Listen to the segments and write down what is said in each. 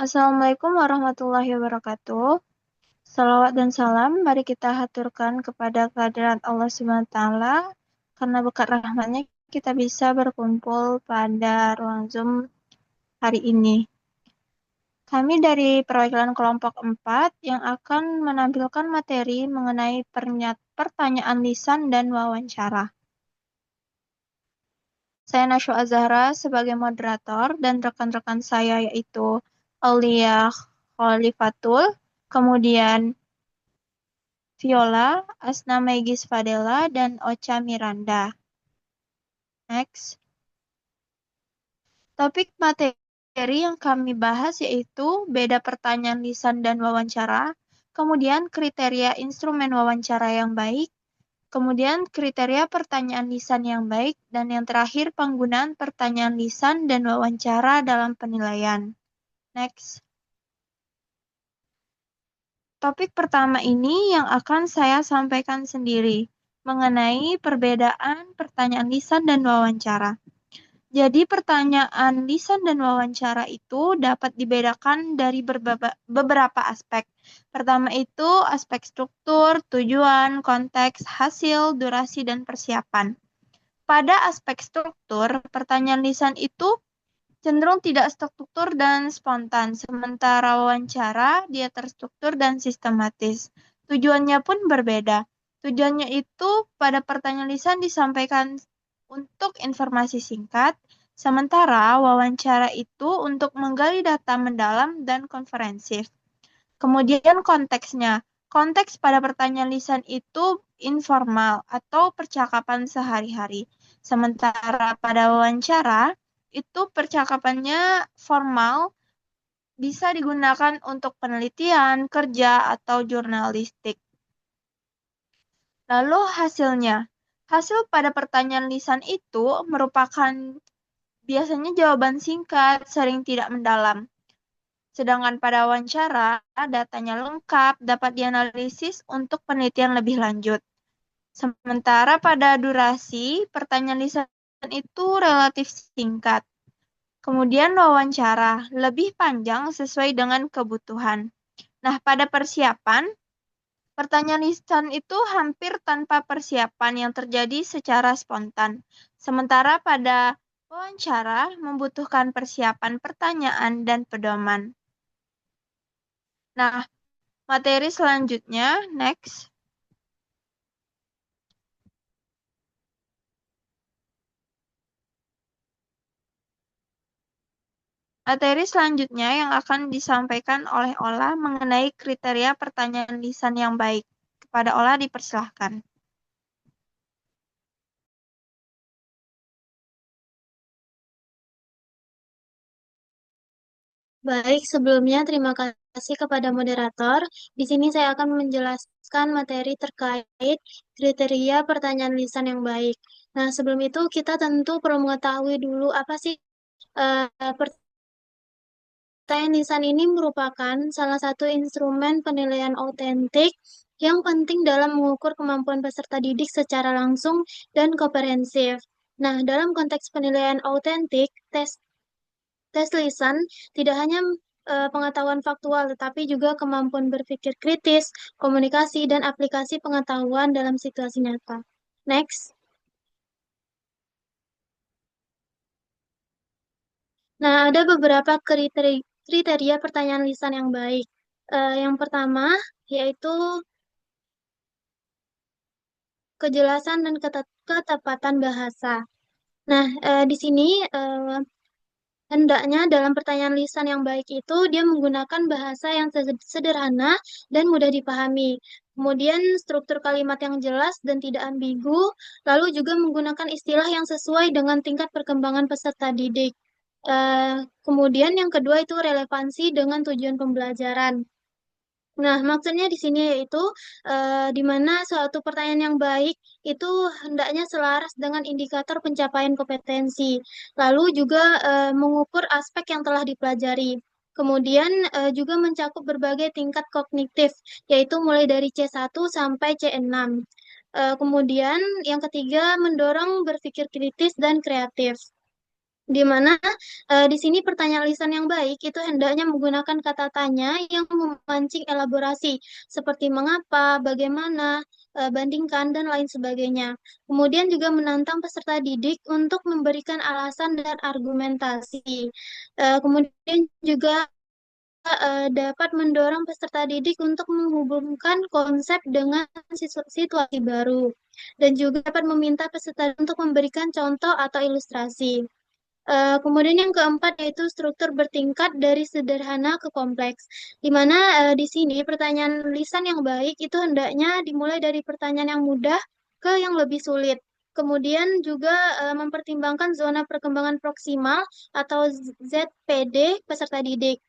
Assalamualaikum warahmatullahi wabarakatuh. Salawat dan salam mari kita haturkan kepada kehadirat Allah Subhanahu wa taala karena berkat rahmatnya kita bisa berkumpul pada ruang Zoom hari ini. Kami dari perwakilan kelompok 4 yang akan menampilkan materi mengenai pertanyaan lisan dan wawancara. Saya Nashwa Azahra sebagai moderator dan rekan-rekan saya yaitu Aulia Khalifatul, kemudian Viola, Asna Megis Fadela, dan Ocha Miranda. Next. Topik materi yang kami bahas yaitu beda pertanyaan lisan dan wawancara, kemudian kriteria instrumen wawancara yang baik, kemudian kriteria pertanyaan lisan yang baik, dan yang terakhir penggunaan pertanyaan lisan dan wawancara dalam penilaian. Next. Topik pertama ini yang akan saya sampaikan sendiri, mengenai perbedaan pertanyaan lisan dan wawancara. Jadi pertanyaan lisan dan wawancara itu dapat dibedakan dari beberapa aspek. Pertama itu aspek struktur, tujuan, konteks, hasil, durasi, dan persiapan. Pada aspek struktur, pertanyaan lisan itu cenderung tidak struktur dan spontan, sementara wawancara dia terstruktur dan sistematis. Tujuannya pun berbeda. Tujuannya itu pada pertanyaan lisan disampaikan untuk informasi singkat, sementara wawancara itu untuk menggali data mendalam dan konferensif. Kemudian konteksnya. Konteks pada pertanyaan lisan itu informal atau percakapan sehari-hari. Sementara pada wawancara, itu percakapannya formal, bisa digunakan untuk penelitian, kerja, atau jurnalistik. Lalu hasilnya. Hasil pada pertanyaan lisan itu merupakan biasanya jawaban singkat, sering tidak mendalam. Sedangkan pada wawancara, datanya lengkap, dapat dianalisis untuk penelitian lebih lanjut. Sementara pada durasi, pertanyaan lisan itu relatif singkat. Kemudian wawancara, lebih panjang sesuai dengan kebutuhan. Nah, pada persiapan, pertanyaan lisan itu hampir tanpa persiapan yang terjadi secara spontan. Sementara pada wawancara membutuhkan persiapan pertanyaan dan pedoman. Nah, materi selanjutnya, next. Materi selanjutnya yang akan disampaikan oleh Ola mengenai kriteria pertanyaan lisan yang baik. Kepada Ola dipersilahkan. Baik, sebelumnya terima kasih kepada moderator. Di sini saya akan menjelaskan materi terkait kriteria pertanyaan lisan yang baik. Nah, sebelum itu kita tentu perlu mengetahui dulu apa sih pertanyaan lisan ini merupakan salah satu instrumen penilaian autentik yang penting dalam mengukur kemampuan peserta didik secara langsung dan komprehensif. Nah, dalam konteks penilaian autentik, tes lisan tidak hanya pengetahuan faktual, tetapi juga kemampuan berpikir kritis, komunikasi, dan aplikasi pengetahuan dalam situasi nyata. Next. Nah, ada beberapa kriteria pertanyaan lisan yang baik. Yang pertama, yaitu kejelasan dan ketepatan bahasa. Nah, di sini hendaknya dalam pertanyaan lisan yang baik itu dia menggunakan bahasa yang sederhana dan mudah dipahami. Kemudian struktur kalimat yang jelas dan tidak ambigu, lalu juga menggunakan istilah yang sesuai dengan tingkat perkembangan peserta didik. Kemudian yang kedua itu relevansi dengan tujuan pembelajaran. Nah, maksudnya di sini yaitu di mana suatu pertanyaan yang baik itu hendaknya selaras dengan indikator pencapaian kompetensi, lalu juga mengukur aspek yang telah dipelajari. Kemudian juga mencakup berbagai tingkat kognitif, yaitu mulai dari C1 sampai C6. Kemudian yang ketiga mendorong berpikir kritis dan kreatif. di mana di sini pertanyaan lisan yang baik itu hendaknya menggunakan kata tanya yang memancing elaborasi seperti mengapa, bagaimana, bandingkan, dan lain sebagainya. Kemudian juga menantang peserta didik untuk memberikan alasan dan argumentasi. Kemudian juga dapat mendorong peserta didik untuk menghubungkan konsep dengan situasi baru, dan juga dapat meminta peserta untuk memberikan contoh atau ilustrasi. Kemudian yang keempat yaitu struktur bertingkat dari sederhana ke kompleks, di mana di sini pertanyaan lisan yang baik itu hendaknya dimulai dari pertanyaan yang mudah ke yang lebih sulit. Kemudian juga mempertimbangkan zona perkembangan proksimal atau ZPD peserta didik.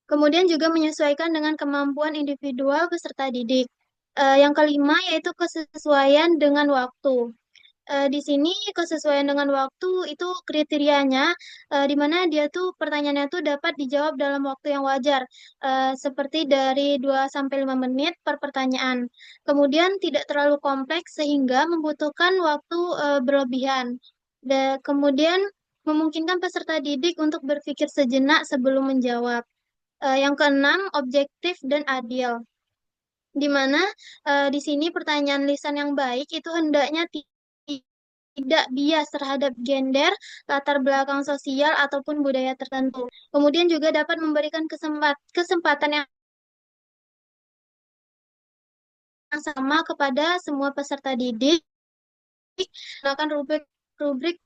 Kemudian juga menyesuaikan dengan kemampuan individual peserta didik. Yang kelima yaitu kesesuaian dengan waktu. Di sini kesesuaian dengan waktu itu kriterianya, di mana dia tuh pertanyaannya tuh dapat dijawab dalam waktu yang wajar, seperti dari 2 sampai 5 menit per pertanyaan. Kemudian tidak terlalu kompleks sehingga membutuhkan waktu berlebihan. Kemudian memungkinkan peserta didik untuk berpikir sejenak sebelum menjawab. Yang keenam, objektif dan adil. Di mana di sini pertanyaan lisan yang baik itu hendaknya tidak bias terhadap gender, latar belakang sosial, ataupun budaya tertentu. Kemudian juga dapat memberikan kesempatan yang sama kepada semua peserta didik, menggunakan rubrik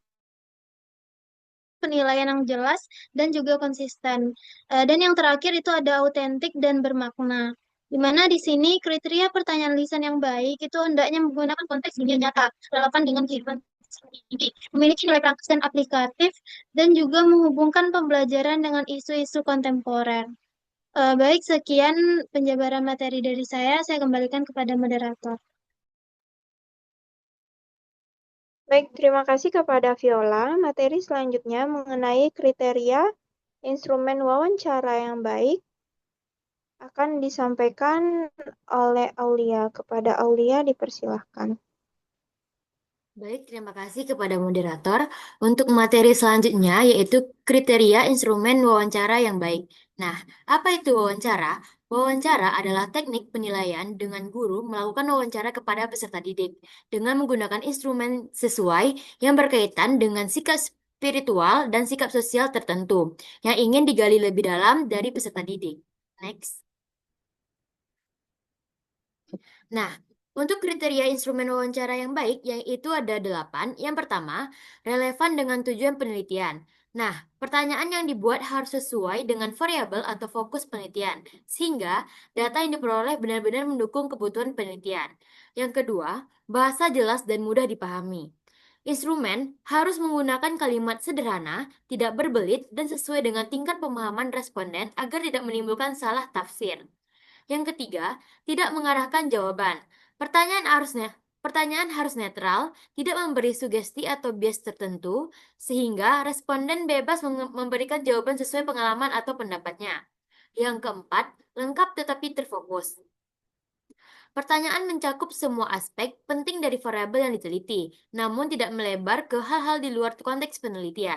penilaian yang jelas dan juga konsisten. Dan yang terakhir itu ada autentik dan bermakna. Di mana di sini kriteria pertanyaan lisan yang baik itu hendaknya menggunakan konteks dunia nyata, relevan dengan kehidupan sehari-hari, memiliki nilai praktis dan aplikatif, dan juga menghubungkan pembelajaran dengan isu-isu kontemporer. Baik, sekian penjabaran materi dari saya kembalikan kepada moderator. Baik, terima kasih kepada Viola. Materi selanjutnya mengenai kriteria instrumen wawancara yang baik akan disampaikan oleh Aulia. Kepada Aulia dipersilahkan. Baik, terima kasih kepada moderator. Untuk materi selanjutnya yaitu kriteria instrumen wawancara yang baik. Nah, apa itu wawancara? Wawancara adalah teknik penilaian dengan guru melakukan wawancara kepada peserta didik dengan menggunakan instrumen sesuai yang berkaitan dengan sikap spiritual dan sikap sosial tertentu yang ingin digali lebih dalam dari peserta didik. Next. Nah, untuk kriteria instrumen wawancara yang baik, yaitu ada 8. Yang pertama, relevan dengan tujuan penelitian. Nah, pertanyaan yang dibuat harus sesuai dengan variabel atau fokus penelitian, sehingga data yang diperoleh benar-benar mendukung kebutuhan penelitian. Yang kedua, bahasa jelas dan mudah dipahami. Instrumen harus menggunakan kalimat sederhana, tidak berbelit, dan sesuai dengan tingkat pemahaman responden agar tidak menimbulkan salah tafsir. Yang ketiga, tidak mengarahkan jawaban. Pertanyaan harus netral, tidak memberi sugesti atau bias tertentu, sehingga responden bebas memberikan jawaban sesuai pengalaman atau pendapatnya. Yang keempat, lengkap tetapi terfokus. Pertanyaan mencakup semua aspek penting dari variabel yang diteliti, namun tidak melebar ke hal-hal di luar konteks penelitian.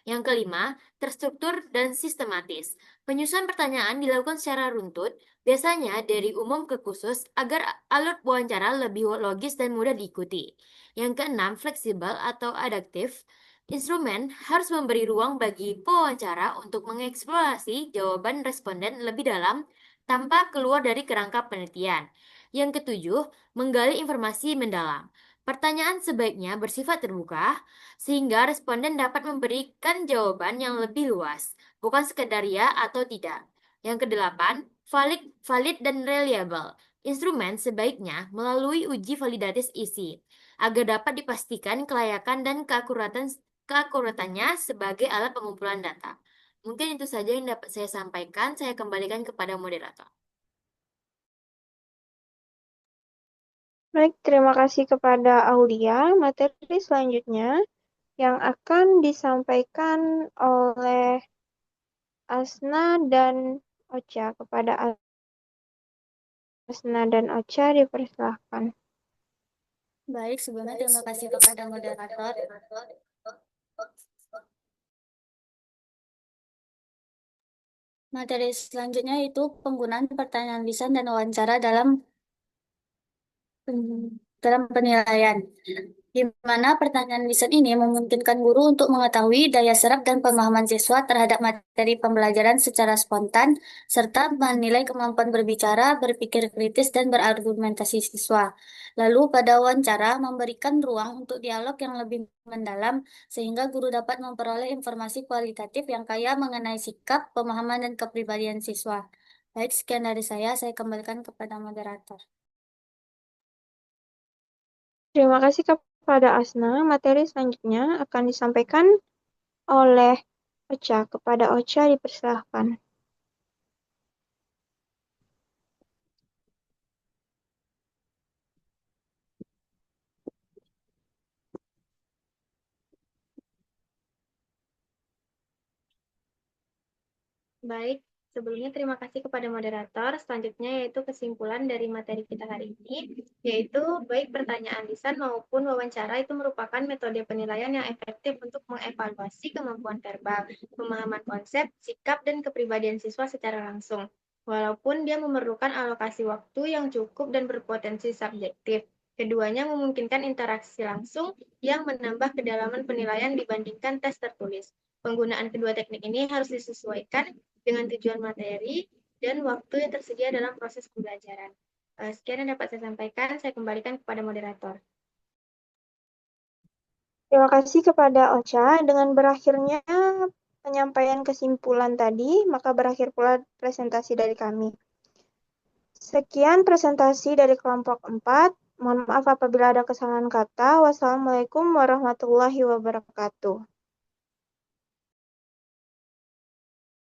Yang kelima, terstruktur dan sistematis. Penyusunan pertanyaan dilakukan secara runtut, biasanya dari umum ke khusus, agar alur wawancara lebih logis dan mudah diikuti. Yang keenam, fleksibel atau adaptif. Instrumen harus memberi ruang bagi pewawancara untuk mengeksplorasi jawaban responden lebih dalam tanpa keluar dari kerangka penelitian. Yang ketujuh, menggali informasi mendalam. Pertanyaan sebaiknya bersifat terbuka, sehingga responden dapat memberikan jawaban yang lebih luas, bukan sekedar ya atau tidak. Yang kedelapan, valid dan reliable. Instrumen sebaiknya melalui uji validatis isi, agar dapat dipastikan kelayakan dan keakuratannya sebagai alat pengumpulan data. Mungkin itu saja yang dapat saya sampaikan. Saya kembalikan kepada moderator. Baik, terima kasih kepada Aulia. Materi selanjutnya yang akan disampaikan oleh Asna dan Ocha. Kepada Asna dan Ocha dipersilahkan. Baik, sebelumnya terima kasih kepada moderator. Materi selanjutnya itu penggunaan pertanyaan lisan dan wawancara dalam penilaian, di mana pertanyaan lisan ini memungkinkan guru untuk mengetahui daya serap dan pemahaman siswa terhadap materi pembelajaran secara spontan, serta menilai kemampuan berbicara, berpikir kritis, dan berargumentasi siswa. Lalu pada wawancara, memberikan ruang untuk dialog yang lebih mendalam, sehingga guru dapat memperoleh informasi kualitatif yang kaya mengenai sikap, pemahaman, dan kepribadian siswa. Baik, sekian dari saya kembalikan kepada moderator. Terima kasih kepada Asna. Materi selanjutnya akan disampaikan oleh Ocha. Kepada Ocha dipersilahkan. Baik, sebelumnya terima kasih kepada moderator. Selanjutnya yaitu kesimpulan dari materi kita hari ini, yaitu baik pertanyaan lisan maupun wawancara itu merupakan metode penilaian yang efektif untuk mengevaluasi kemampuan verbal, pemahaman konsep, sikap, dan kepribadian siswa secara langsung. Walaupun dia memerlukan alokasi waktu yang cukup dan berpotensi subjektif. Keduanya memungkinkan interaksi langsung yang menambah kedalaman penilaian dibandingkan tes tertulis. Penggunaan kedua teknik ini harus disesuaikan dengan tujuan materi dan waktu yang tersedia dalam proses pembelajaran. Sekian yang dapat saya sampaikan, saya kembalikan kepada moderator. Terima kasih kepada Ocha. Dengan berakhirnya penyampaian kesimpulan tadi, maka berakhir pula presentasi dari kami. Sekian presentasi dari kelompok 4. Mohon maaf apabila ada kesalahan kata. Wassalamualaikum warahmatullahi wabarakatuh.